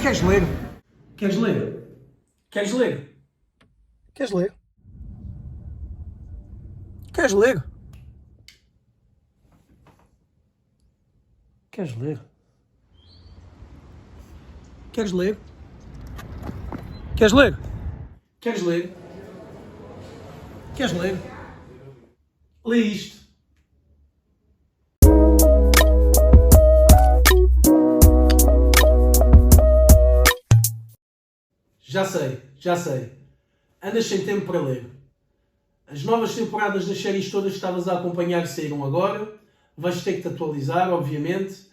Queres ler? Queres ler? Queres ler? Queres ler? Queres ler? Queres ler? Queres ler? Queres ler? Queres ler? Queres ler? Lê isto. Já sei. Andas sem tempo para ler. As novas temporadas das séries todas que estavas a acompanhar saíram agora. Vais ter que te atualizar, obviamente.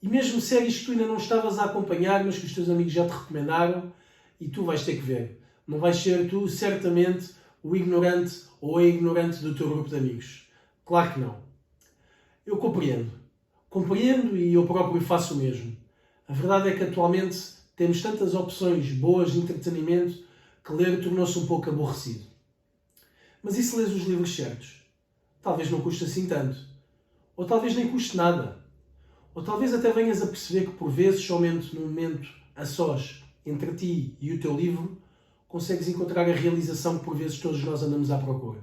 E mesmo séries que tu ainda não estavas a acompanhar, mas que os teus amigos já te recomendaram, e tu vais ter que ver. Não vais ser tu, certamente, o ignorante ou a ignorante do teu grupo de amigos. Claro que não. Eu compreendo. Compreendo e eu próprio faço o mesmo. A verdade é que atualmente temos tantas opções boas de entretenimento que ler tornou-se um pouco aborrecido. Mas e se lês os livros certos? Talvez não custe assim tanto. Ou talvez nem custe nada. Ou talvez até venhas a perceber que por vezes, somente num momento a sós, entre ti e o teu livro, consegues encontrar a realização que por vezes todos nós andamos à procura.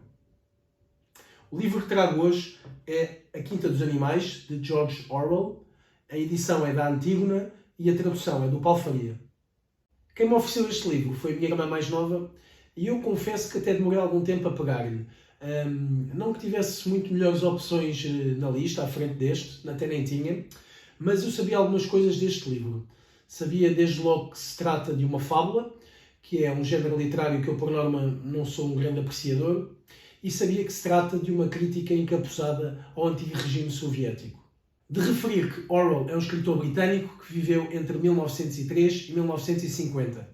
O livro que trago hoje é A Quinta dos Animais, de George Orwell. A edição é da Antígona e a tradução é do Paulo Faria. Quem me ofereceu este livro foi a minha irmã mais nova e eu confesso que até demorei algum tempo a pegar-lhe. Não que tivesse muito melhores opções na lista, à frente deste, até nem tinha, mas eu sabia algumas coisas deste livro. Sabia desde logo que se trata de uma fábula, que é um género literário que eu por norma não sou um grande apreciador, e sabia que se trata de uma crítica encapuzada ao antigo regime soviético. De referir que Orwell é um escritor britânico que viveu entre 1903 e 1950.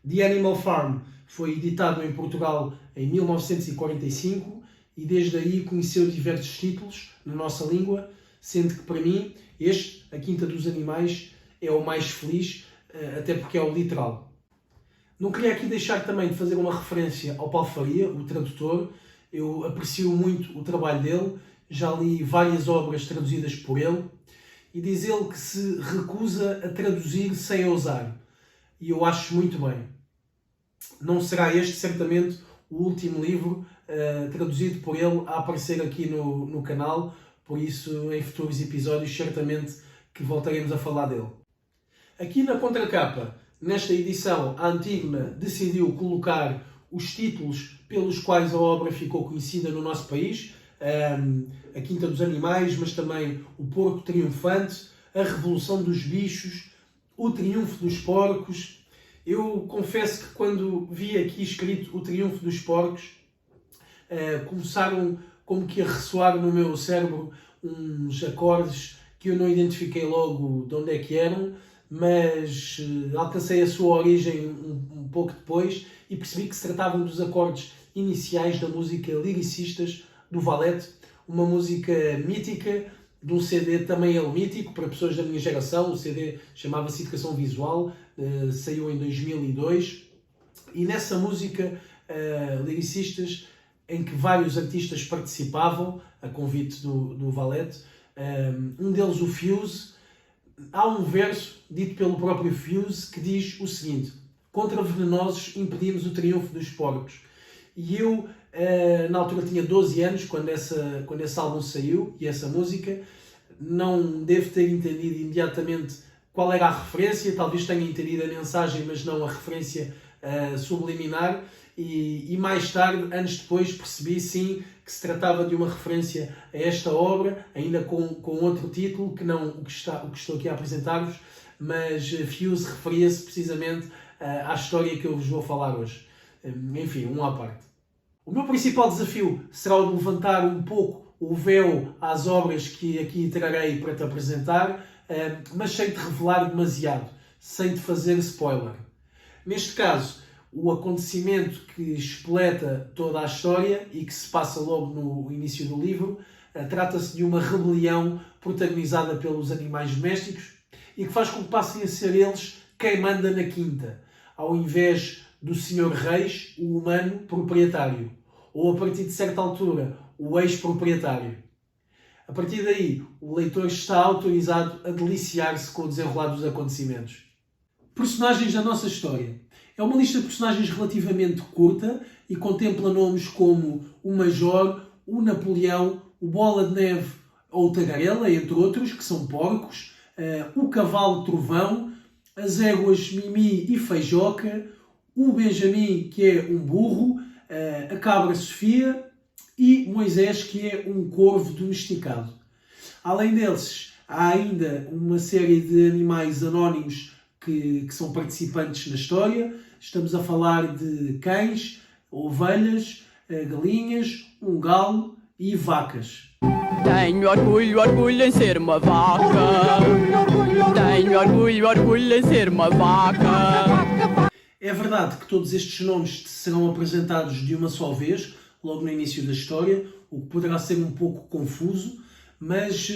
The Animal Farm foi editado em Portugal em 1945 e desde aí conheceu diversos títulos na nossa língua, sendo que para mim este, A Quinta dos Animais, é o mais feliz, até porque é o literal. Não queria aqui deixar também de fazer uma referência ao Paulo Faria, o tradutor. Eu aprecio muito o trabalho dele, já li várias obras traduzidas por ele, e diz ele que se recusa a traduzir sem ousar. E eu acho muito bem. Não será este, certamente, o último livro traduzido por ele a aparecer aqui no canal, por isso, em futuros episódios, certamente que voltaremos a falar dele. Aqui na contracapa, nesta edição, a Antígona decidiu colocar os títulos pelos quais a obra ficou conhecida no nosso país, A Quinta dos Animais, mas também O Porco Triunfante, A Revolução dos Bichos, O Triunfo dos Porcos. Eu confesso que quando vi aqui escrito O Triunfo dos Porcos, começaram como que a ressoar no meu cérebro uns acordes que eu não identifiquei logo de onde é que eram, mas alcancei a sua origem um pouco depois e percebi que se tratavam dos acordes iniciais da música Lyricistas, do Valete, uma música mítica, de um CD também ele mítico, para pessoas da minha geração. O CD chamava-se Educação Visual, saiu em 2002, e nessa música, Lyricistas, em que vários artistas participavam, a convite do Valete, um deles o Fuse. Há um verso dito pelo próprio Fuse que diz o seguinte: contra venenosos impedimos o triunfo dos porcos. E eu, na altura, tinha 12 anos quando esse álbum saiu e essa música. Não devo ter entendido imediatamente qual era a referência, talvez tenha entendido a mensagem, mas não a referência subliminar. E mais tarde, anos depois, percebi sim que se tratava de uma referência a esta obra, ainda com outro título, que não o que estou aqui a apresentar-vos, mas Fuse referia-se precisamente à história que eu vos vou falar hoje. Enfim, um à parte. O meu principal desafio será o de levantar um pouco o véu às obras que aqui trarei para te apresentar, mas sem te revelar demasiado, sem te fazer spoiler. Neste caso, o acontecimento que espoleta toda a história e que se passa logo no início do livro, trata-se de uma rebelião protagonizada pelos animais domésticos e que faz com que passem a ser eles quem manda na quinta, ao invés do senhor Reis, o humano proprietário, ou a partir de certa altura, o ex-proprietário. A partir daí, o leitor está autorizado a deliciar-se com o desenrolar dos acontecimentos. Personagens da nossa história. É uma lista de personagens relativamente curta e contempla nomes como o Major, o Napoleão, o Bola de Neve ou o Tagarela, entre outros, que são porcos, o Cavalo Trovão, as éguas Mimi e Feijoca, o Benjamin, que é um burro, a Cabra Sofia e Moisés, que é um corvo domesticado. Além deles, há ainda uma série de animais anónimos que são participantes na história. Estamos a falar de cães, ovelhas, galinhas, um galo e vacas. Tenho orgulho, orgulho em ser uma vaca. Tenho orgulho, orgulho em ser uma vaca. É verdade que todos estes nomes serão apresentados de uma só vez, logo no início da história, o que poderá ser um pouco confuso, mas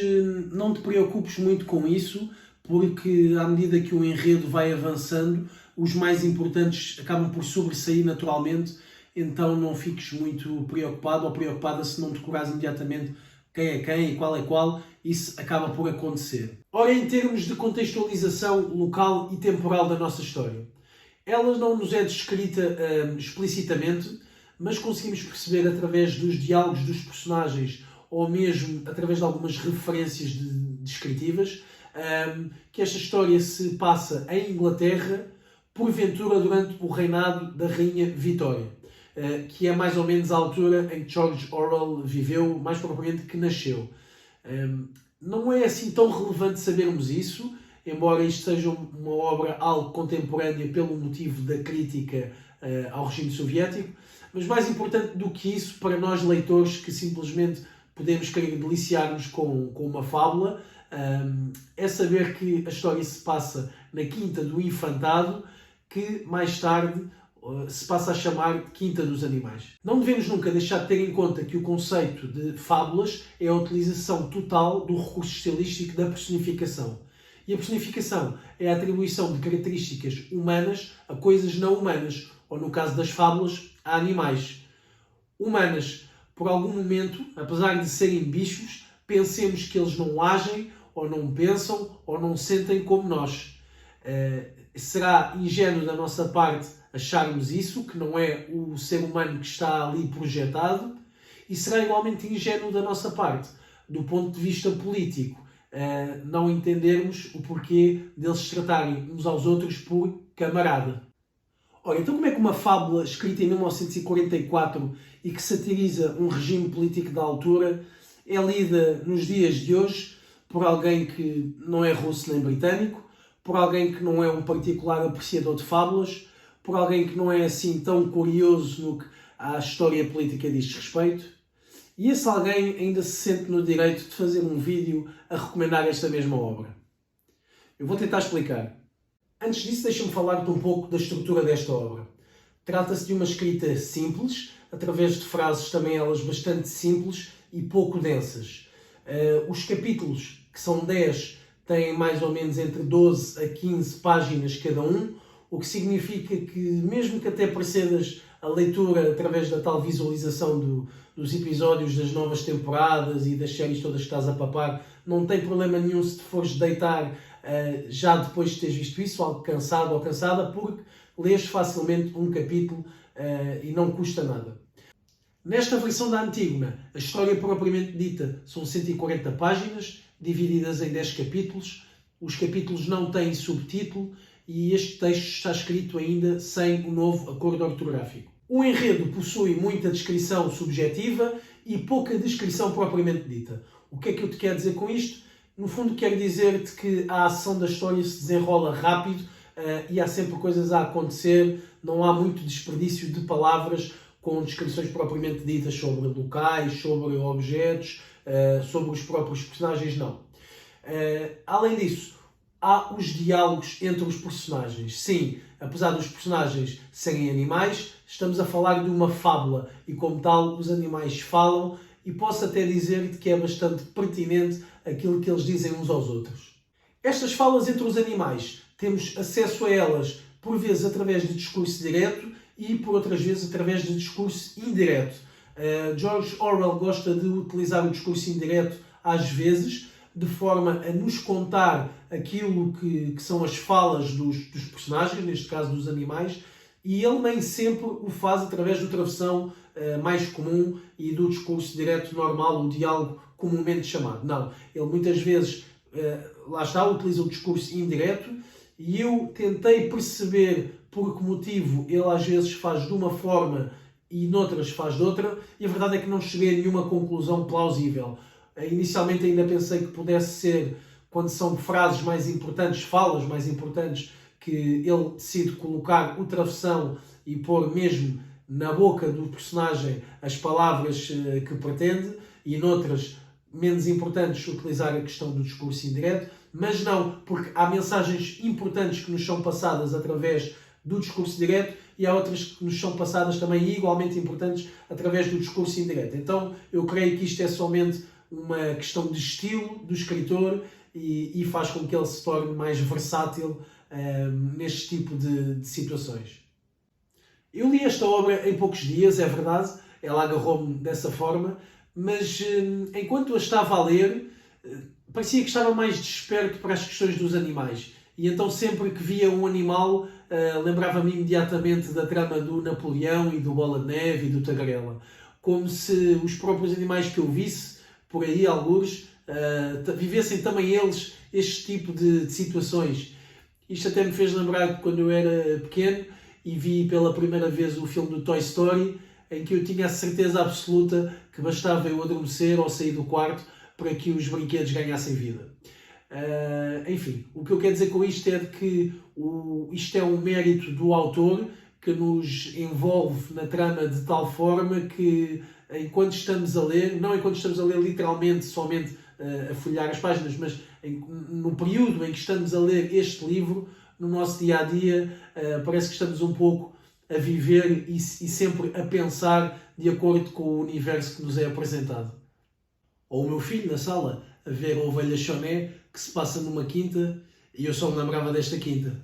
não te preocupes muito com isso, porque à medida que o enredo vai avançando, os mais importantes acabam por sobressair naturalmente, então não fiques muito preocupado ou preocupada se não decorares imediatamente quem é quem e qual, isso acaba por acontecer. Ora, em termos de contextualização local e temporal da nossa história, ela não nos é descrita explicitamente, mas conseguimos perceber através dos diálogos dos personagens ou mesmo através de algumas referências descritivas que esta história se passa em Inglaterra, porventura durante o reinado da Rainha Vitória, que é mais ou menos a altura em que George Orwell viveu, mais propriamente que nasceu. Não é assim tão relevante sabermos isso, embora isto seja uma obra algo contemporânea pelo motivo da crítica ao regime soviético, mas mais importante do que isso, para nós leitores que simplesmente podemos querer deliciar-nos com uma fábula, é saber que a história se passa na Quinta do Infantado, que mais tarde se passa a chamar de Quinta dos Animais. Não devemos nunca deixar de ter em conta que o conceito de fábulas é a utilização total do recurso estilístico da personificação. E a personificação é a atribuição de características humanas a coisas não humanas, ou no caso das fábulas, a animais. Humanas, por algum momento, apesar de serem bichos, pensemos que eles não agem, ou não pensam, ou não sentem como nós. Será ingênuo da nossa parte acharmos isso, que não é o ser humano que está ali projetado, e será igualmente ingênuo da nossa parte, do ponto de vista político, não entendermos o porquê deles se tratarem uns aos outros por camarada. Ora, então como é que uma fábula escrita em 1944 e que satiriza um regime político da altura é lida nos dias de hoje por alguém que não é russo nem britânico, por alguém que não é um particular apreciador de fábulas, por alguém que não é assim tão curioso no que à história política diz respeito? E esse alguém ainda se sente no direito de fazer um vídeo a recomendar esta mesma obra? Eu vou tentar explicar. Antes disso, deixa-me falar-te um pouco da estrutura desta obra. Trata-se de uma escrita simples, através de frases também elas bastante simples e pouco densas. Os capítulos, que são 10, têm mais ou menos entre 12 a 15 páginas cada um, o que significa que, mesmo que até procedas a leitura através da tal visualização dos episódios das novas temporadas e das séries todas que estás a papar, não tem problema nenhum se te fores deitar já depois de teres visto isso, algo cansado ou cansada, porque lês facilmente um capítulo e não custa nada. Nesta versão da Antígona, a história propriamente dita são 140 páginas, divididas em 10 capítulos. Os capítulos não têm subtítulo e este texto está escrito ainda sem o novo acordo ortográfico. O enredo possui muita descrição subjetiva e pouca descrição propriamente dita. O que é que eu te quero dizer com isto? No fundo, quero dizer-te que a ação da história se desenrola rápido e há sempre coisas a acontecer, não há muito desperdício de palavras com descrições propriamente ditas sobre locais, sobre objetos, sobre os próprios personagens, não. Além disso, há os diálogos entre os personagens. Sim, apesar dos personagens serem animais, estamos a falar de uma fábula e, como tal, os animais falam e posso até dizer-te que é bastante pertinente aquilo que eles dizem uns aos outros. Estas falas entre os animais, temos acesso a elas por vezes através de discurso direto e por outras vezes através de discurso indireto. George Orwell gosta de utilizar o discurso indireto às vezes, de forma a nos contar aquilo que são as falas dos personagens, neste caso dos animais, e ele nem sempre o faz através do travessão mais comum e do discurso direto normal, o diálogo comumente chamado. Não, ele muitas vezes, lá está, utiliza o discurso indireto, e eu tentei perceber por que motivo ele às vezes faz de uma forma e noutras faz de outra, e a verdade é que não cheguei a nenhuma conclusão plausível. Inicialmente ainda pensei que pudesse ser quando são frases mais importantes, falas mais importantes, que ele decide colocar o travessão e pôr mesmo na boca do personagem as palavras que pretende, e noutras menos importantes utilizar a questão do discurso indireto, mas não, porque há mensagens importantes que nos são passadas através do discurso direto e há outras que nos são passadas também igualmente importantes através do discurso indireto. Então eu creio que isto é somente uma questão de estilo do escritor e faz com que ele se torne mais versátil neste tipo de situações. Eu li esta obra em poucos dias, é verdade, ela agarrou-me dessa forma, mas enquanto eu estava a ler, parecia que estava mais desperto para as questões dos animais. E então sempre que via um animal, lembrava-me imediatamente da trama do Napoleão e do Bola de Neve e do Tagarela. Como se os próprios animais que eu visse, por aí algures, vivessem também eles este tipo de situações. Isto até me fez lembrar que quando eu era pequeno e vi pela primeira vez o filme do Toy Story, em que eu tinha a certeza absoluta que bastava eu adormecer ou sair do quarto para que os brinquedos ganhassem vida. Enfim, o que eu quero dizer com isto é de que isto é um mérito do autor que nos envolve na trama de tal forma que enquanto estamos a ler, não enquanto estamos a ler literalmente somente a folhear as páginas, mas no período em que estamos a ler este livro, no nosso dia-a-dia, parece que estamos um pouco a viver e sempre a pensar de acordo com o universo que nos é apresentado. Ou o meu filho na sala a ver a Ovelha Choné, que se passa numa quinta, e eu só me lembrava desta quinta.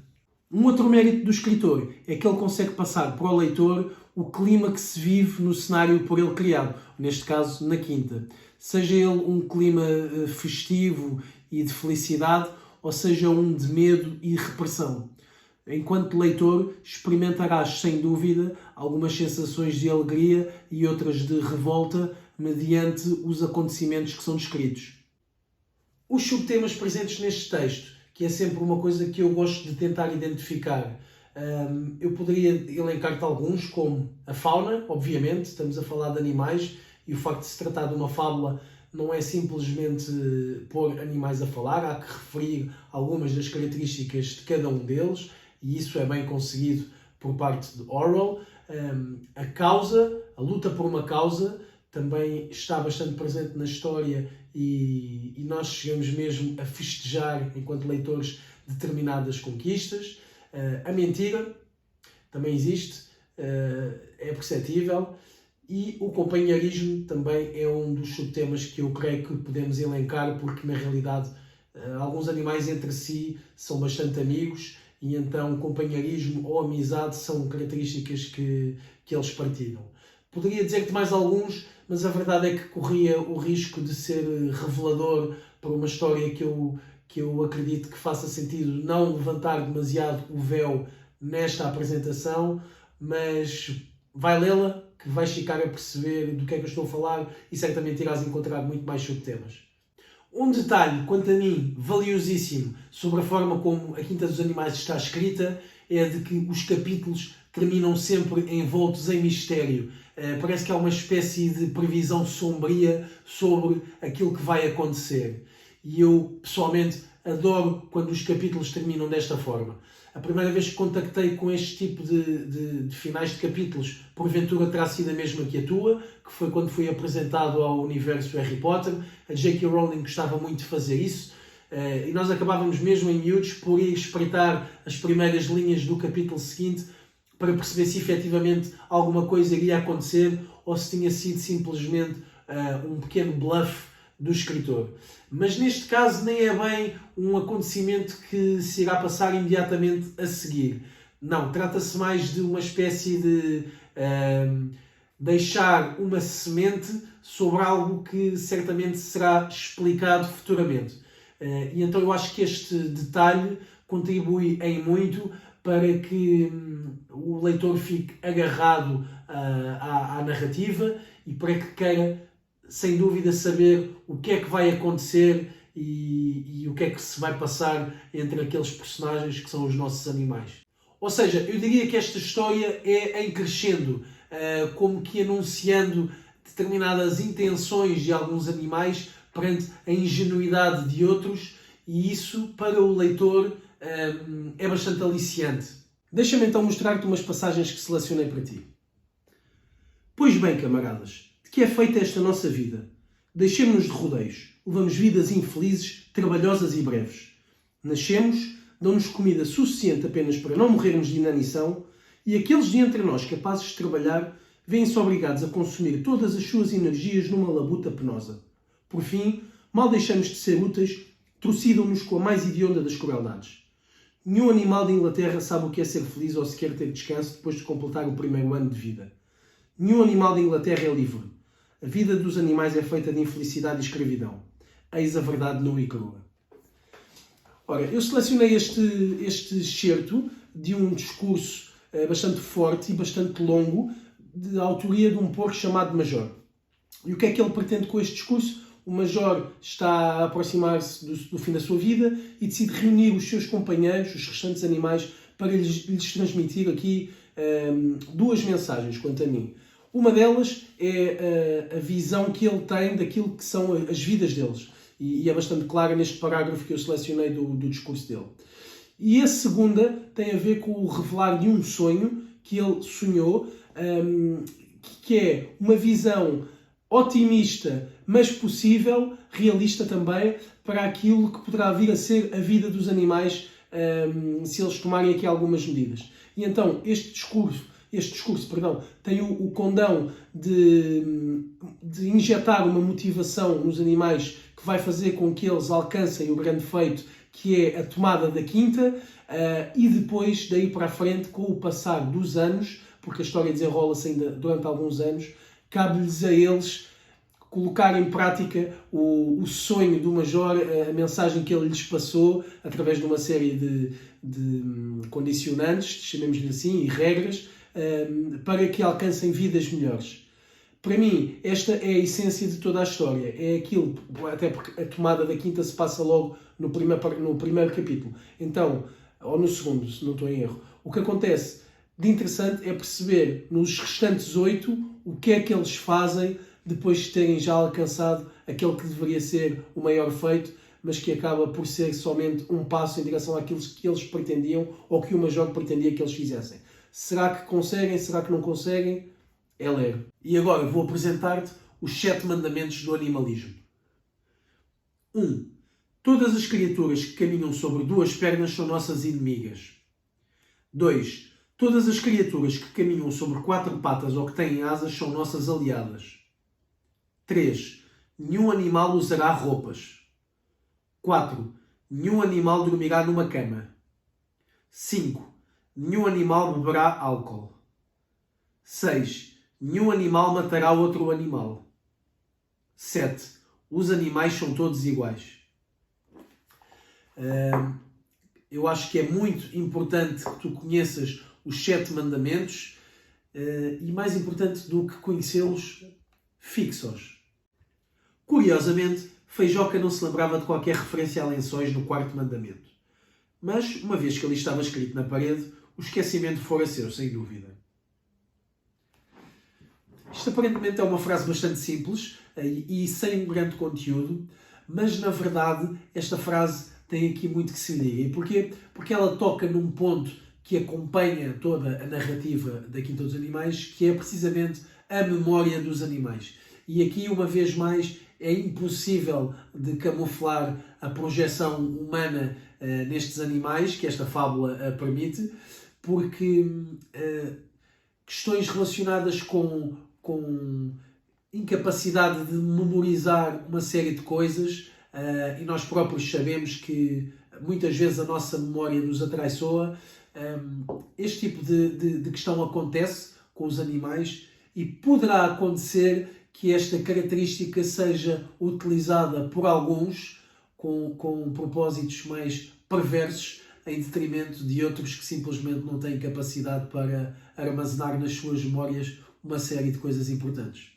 Um outro mérito do escritor é que ele consegue passar para o leitor o clima que se vive no cenário por ele criado, neste caso na quinta. Seja ele um clima festivo e de felicidade, ou seja um de medo e repressão. Enquanto leitor, experimentarás sem dúvida algumas sensações de alegria e outras de revolta mediante os acontecimentos que são descritos. Os subtemas presentes neste texto, que é sempre uma coisa que eu gosto de tentar identificar. Eu poderia elencar-te alguns, como a fauna, obviamente, estamos a falar de animais, e o facto de se tratar de uma fábula não é simplesmente pôr animais a falar, há que referir algumas das características de cada um deles, e isso é bem conseguido por parte de Orwell. A causa, a luta por uma causa, também está bastante presente na história e nós chegamos mesmo a festejar, enquanto leitores, determinadas conquistas. A mentira também existe, é perceptível, e o companheirismo também é um dos subtemas que eu creio que podemos elencar, porque na realidade alguns animais entre si são bastante amigos e então companheirismo ou amizade são características que eles partilham. Poderia dizer-te mais alguns, mas a verdade é que corria o risco de ser revelador para uma história que eu acredito que faça sentido não levantar demasiado o véu nesta apresentação, mas vai lê-la que vais ficar a perceber do que é que eu estou a falar e certamente irás encontrar muito mais subtemas. Um detalhe, quanto a mim, valiosíssimo sobre a forma como a Quinta dos Animais está escrita é de que os capítulos terminam sempre envoltos em mistério. Parece que há uma espécie de previsão sombria sobre aquilo que vai acontecer. E eu, pessoalmente, adoro quando os capítulos terminam desta forma. A primeira vez que contactei com este tipo de finais de capítulos, porventura terá sido a mesma que a tua, que foi quando fui apresentado ao universo Harry Potter. A J.K. Rowling gostava muito de fazer isso, e nós acabávamos mesmo em miúdos por ir espreitar as primeiras linhas do capítulo seguinte para perceber se efetivamente alguma coisa iria acontecer ou se tinha sido simplesmente um pequeno bluff do escritor. Mas neste caso nem é bem um acontecimento que se irá passar imediatamente a seguir. Não, trata-se mais de uma espécie deixar uma semente sobre algo que certamente será explicado futuramente. E então eu acho que este detalhe contribui em muito para que o leitor fique agarrado à narrativa e para que queira, sem dúvida, saber o que é que vai acontecer e o que é que se vai passar entre aqueles personagens que são os nossos animais. Ou seja, eu diria que esta história é em crescendo, como que anunciando determinadas intenções de alguns animais perante a ingenuidade de outros, e isso, para o leitor, é bastante aliciante. Deixa-me então mostrar-te umas passagens que selecionei para ti. Pois bem, camaradas, de que é feita esta nossa vida? Deixemo-nos de rodeios, levamos vidas infelizes, trabalhosas e breves. Nascemos, dão-nos comida suficiente apenas para não morrermos de inanição, e aqueles de entre nós capazes de trabalhar vêem-se obrigados a consumir todas as suas energias numa labuta penosa. Por fim, mal deixamos de ser úteis, trucidam-nos com a mais hedionda das crueldades. Nenhum animal de Inglaterra sabe o que é ser feliz ou sequer ter descanso depois de completar o primeiro ano de vida. Nenhum animal de Inglaterra é livre. A vida dos animais é feita de infelicidade e escravidão. Eis a verdade nua e crua. Ora, eu selecionei este excerto de um discurso bastante forte e bastante longo, de autoria de um porco chamado Major. E o que é que ele pretende com este discurso? O Major está a aproximar-se do fim da sua vida e decide reunir os seus companheiros, os restantes animais, para lhes transmitir aqui duas mensagens, quanto a mim. Uma delas é a visão que ele tem daquilo que são as vidas deles. E é bastante clara neste parágrafo que eu selecionei do discurso dele. E a segunda tem a ver com o revelar de um sonho que ele sonhou, que é uma visão otimista, mas possível, realista também, para aquilo que poderá vir a ser a vida dos animais se eles tomarem aqui algumas medidas. E então este discurso tem o condão de injetar uma motivação nos animais que vai fazer com que eles alcancem o grande feito, que é a tomada da quinta, e depois, daí para a frente, com o passar dos anos, porque a história desenrola-se ainda durante alguns anos, cabe-lhes a eles colocar em prática o sonho do Major, a mensagem que ele lhes passou, através de uma série de condicionantes, chamemos-lhe assim, e regras, para que alcancem vidas melhores. Para mim, esta é a essência de toda a história. É aquilo, até porque a tomada da quinta se passa logo no primeiro capítulo. Então, ou no segundo, se não estou em erro. O que acontece de interessante é perceber nos restantes 8 o que é que eles fazem depois de terem já alcançado aquele que deveria ser o maior feito, mas que acaba por ser somente um passo em direção àquilo que eles pretendiam ou que o Major pretendia que eles fizessem. Será que conseguem? Será que não conseguem? É ler. E agora vou apresentar-te os 7 mandamentos do animalismo. 1. Todas as criaturas que caminham sobre 2 pernas são nossas inimigas. 2. Todas as criaturas que caminham sobre 4 patas ou que têm asas são nossas aliadas. 3. Nenhum animal usará roupas. 4. Nenhum animal dormirá numa cama. 5. Nenhum animal beberá álcool. 6. Nenhum animal matará outro animal. 7. Os animais são todos iguais. Eu acho que é muito importante que tu conheças os 7 mandamentos e, mais importante do que conhecê-los, fixa-os. Curiosamente, Feijoca não se lembrava de qualquer referência a lençóis no 4º mandamento. Mas, uma vez que ali estava escrito na parede, o esquecimento fora seu, sem dúvida. Isto aparentemente é uma frase bastante simples e sem um grande conteúdo, mas na verdade esta frase tem aqui muito que se lhe diga. E porquê? Porque ela toca num ponto que acompanha toda a narrativa da Quinta dos Animais, que é precisamente a memória dos animais. E aqui, uma vez mais, é impossível de camuflar a projeção humana nestes animais, que esta fábula permite, porque questões relacionadas com incapacidade de memorizar uma série de coisas, e nós próprios sabemos que muitas vezes a nossa memória nos atraiçoa. Este tipo de questão acontece com os animais e poderá acontecer que esta característica seja utilizada por alguns com propósitos mais perversos, em detrimento de outros que simplesmente não têm capacidade para armazenar nas suas memórias uma série de coisas importantes.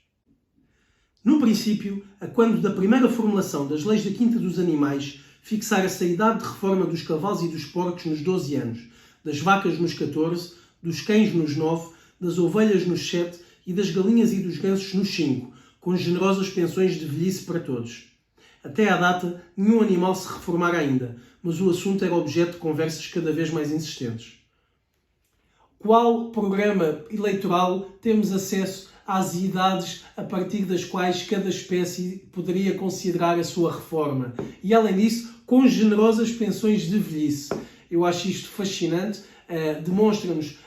No princípio, a quando da primeira formulação das leis da Quinta dos Animais, fixara-se a idade de reforma dos cavalos e dos porcos nos 12 anos, das vacas nos 14, dos cães nos 9, das ovelhas nos 7 e das galinhas e dos gansos nos 5, com generosas pensões de velhice para todos. Até à data, nenhum animal se reformara ainda, mas o assunto era objeto de conversas cada vez mais insistentes. Qual programa eleitoral temos acesso às idades a partir das quais cada espécie poderia considerar a sua reforma? E, além disso, com generosas pensões de velhice. Eu acho isto fascinante, demonstra-nos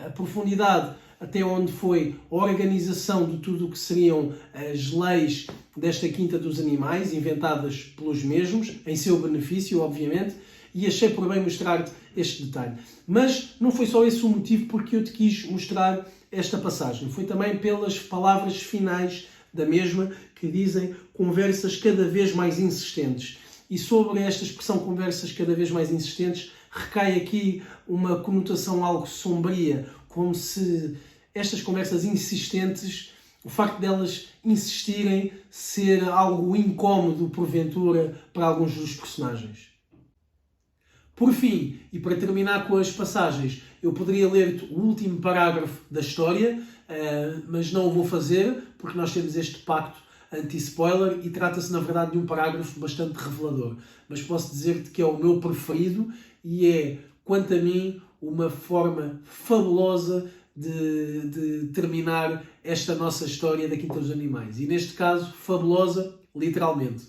a profundidade até onde foi a organização de tudo o que seriam as leis desta Quinta dos Animais, inventadas pelos mesmos, em seu benefício, obviamente, e achei por bem mostrar-te este detalhe. Mas não foi só esse o motivo porque eu te quis mostrar esta passagem. Foi também pelas palavras finais da mesma, que dizem conversas cada vez mais insistentes. E sobre esta expressão conversas cada vez mais insistentes, recai aqui uma conotação algo sombria, como se estas conversas insistentes, o facto delas insistirem, ser algo incómodo, porventura, para alguns dos personagens. Por fim, e para terminar com as passagens, eu poderia ler-te o último parágrafo da história, mas não o vou fazer, porque nós temos este pacto anti-spoiler e trata-se, na verdade, de um parágrafo bastante revelador. Mas posso dizer-te que é o meu preferido e é, quanto a mim, uma forma fabulosa de terminar esta nossa história da Quinta dos Animais. E neste caso, fabulosa, literalmente.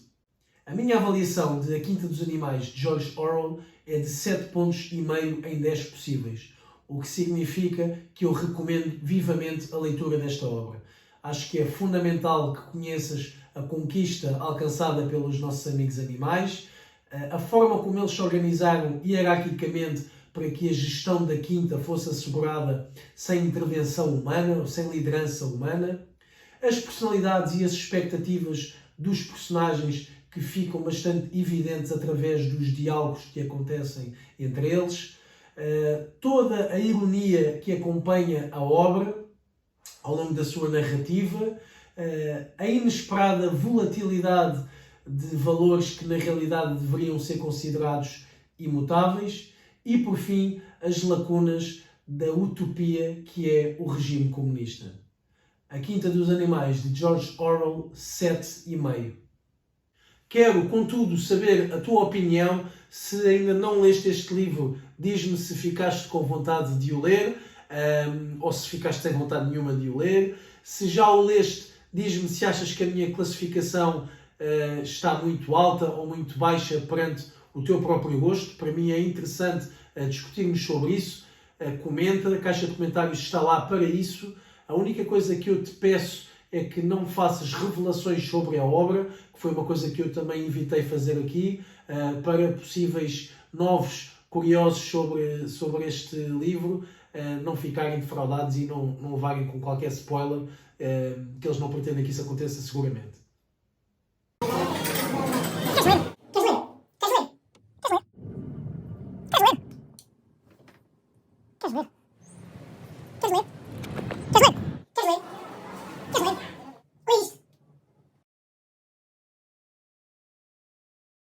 A minha avaliação de A Quinta dos Animais de George Orwell é de 7,5 pontos em 10 possíveis, o que significa que eu recomendo vivamente a leitura desta obra. Acho que é fundamental que conheças a conquista alcançada pelos nossos amigos animais, a forma como eles se organizaram hierarquicamente para que a gestão da quinta fosse assegurada sem intervenção humana, ou sem liderança humana, as personalidades e as expectativas dos personagens que ficam bastante evidentes através dos diálogos que acontecem entre eles, toda a ironia que acompanha a obra ao longo da sua narrativa, a inesperada volatilidade de valores que na realidade deveriam ser considerados imutáveis e, por fim, as lacunas da utopia que é o regime comunista. A Quinta dos Animais, de George Orwell, 7,5. Quero, contudo, saber a tua opinião. Se ainda não leste este livro, diz-me se ficaste com vontade de o ler, ou se ficaste sem vontade nenhuma de o ler. Se já o leste, diz-me se achas que a minha classificação está muito alta ou muito baixa perante o teu próprio gosto. Para mim é interessante discutirmos sobre isso. Comenta, a caixa de comentários está lá para isso. A única coisa que eu te peço é que não faças revelações sobre a obra, que foi uma coisa que eu também evitei fazer aqui, para possíveis novos curiosos sobre este livro não ficarem defraudados e não levarem com qualquer spoiler, que eles não pretendem que isso aconteça seguramente.